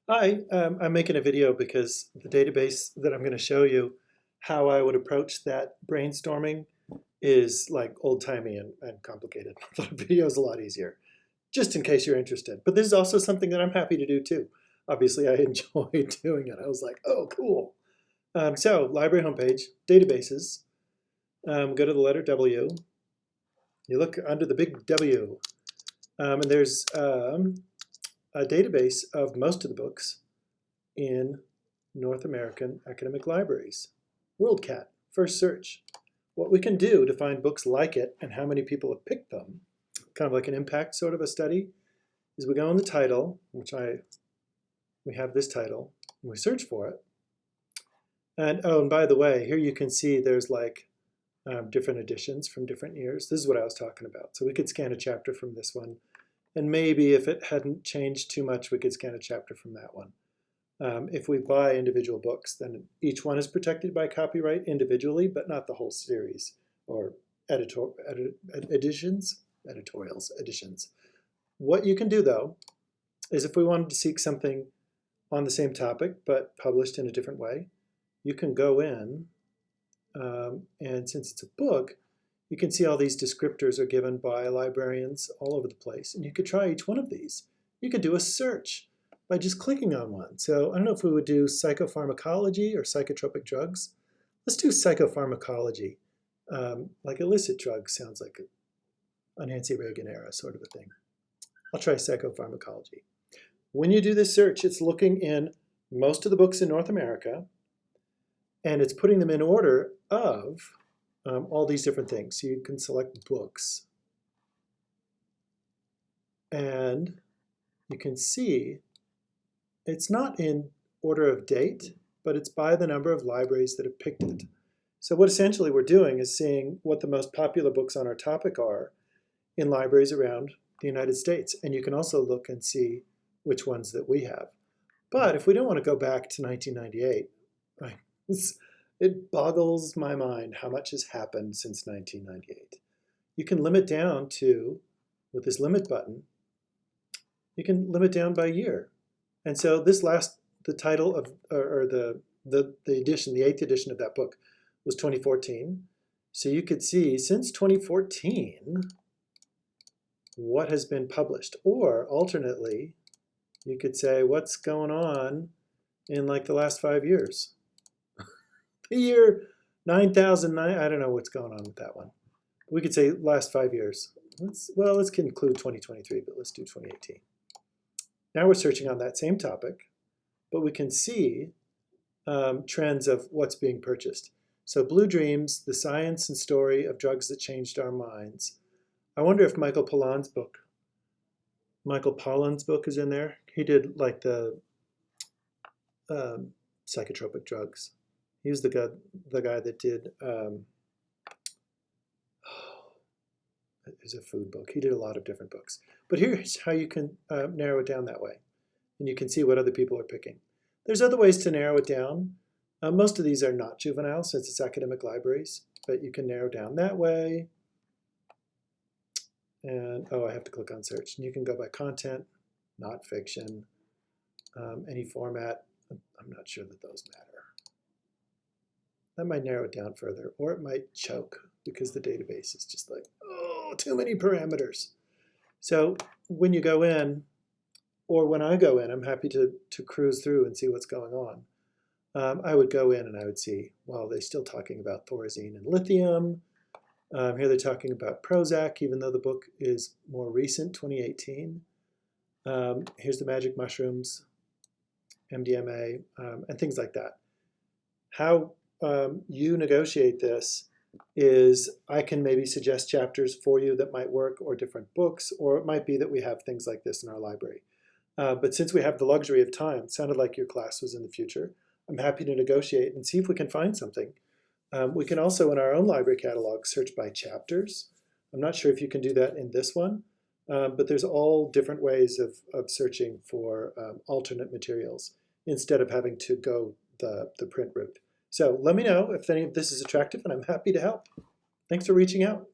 Hi, I'm making a video because the database that I'm going to show you how I would approach that brainstorming is like old-timey and complicated. The video is a lot easier, just in case you're interested. But this is also something that I'm happy to do too. Obviously, I enjoy doing it. I was like, oh, cool. So, library homepage, databases, go to the letter W. You look under the big W, and there's a database of most of the books in North American academic libraries. WorldCat, first search. What we can do to find books like it and how many people have picked them, kind of like an impact sort of a study, is we go in the title, we have this title, and we search for it. And oh, and by the way, here you can see there's like different editions from different years. This is what I was talking about. So we could scan a chapter from this one, and maybe if it hadn't changed too much, we could scan a chapter from that one. If we buy individual books, then each one is protected by copyright individually, but not the whole series or editions. What you can do, though, is if we wanted to seek something on the same topic but published in a different way, you can go in, and since it's a book, you can see all these descriptors are given by librarians all over the place, and you could try each one of these. You could do a search by just clicking on one. So I don't know if we would do psychopharmacology or psychotropic drugs. Let's do psychopharmacology. Like illicit drugs sounds like a Nancy Reagan era sort of a thing. I'll try psychopharmacology. When you do this search, it's looking in most of the books in North America, and it's putting them in order of all these different things. So you can select books. And you can see it's not in order of date, but it's by the number of libraries that have picked it. So what essentially we're doing is seeing what the most popular books on our topic are in libraries around the United States. And you can also look and see which ones that we have. But if we don't want to go back to 1998, it boggles my mind how much has happened since 1998. You can limit down to, with this limit button, you can limit down by year. And so the title of, or the edition, the 8th edition of that book was 2014. So you could see since 2014 what has been published. Or alternately, you could say what's going on in like the last 5 years. The year 9009, I don't know what's going on with that one. We could say last 5 years. Let's conclude 2023, but let's do 2018. Now we're searching on that same topic, but we can see trends of what's being purchased. So Blue Dreams, The Science and Story of Drugs That Changed Our Minds. I wonder if Michael Pollan's book is in there. He did like the psychotropic drugs. He was the guy that did, it's a food book. He did a lot of different books. But here's how you can narrow it down that way. And you can see what other people are picking. There's other ways to narrow it down. Most of these are not juvenile since it's academic libraries, but you can narrow down that way. And, oh, I have to click on search. And you can go by content, not fiction, any format. I'm not sure that those matter. That might narrow it down further, or it might choke because the database is just like, oh, too many parameters. So when you go in, or when I go in, I'm happy to cruise through and see what's going on. I would go in and I would see, well, they're still talking about thorazine and lithium. Here they're talking about Prozac, even though the book is more recent, 2018. Here's the magic mushrooms, MDMA, and things like that. How you negotiate this is I can maybe suggest chapters for you that might work, or different books, or it might be that we have things like this in our library. But since we have the luxury of time, it sounded like your class was in the future, I'm happy to negotiate and see if we can find something. We can also, in our own library catalog, search by chapters. I'm not sure if you can do that in this one, but there's all different ways of searching for alternate materials instead of having to go the print route. So let me know if any of this is attractive, and I'm happy to help. Thanks for reaching out.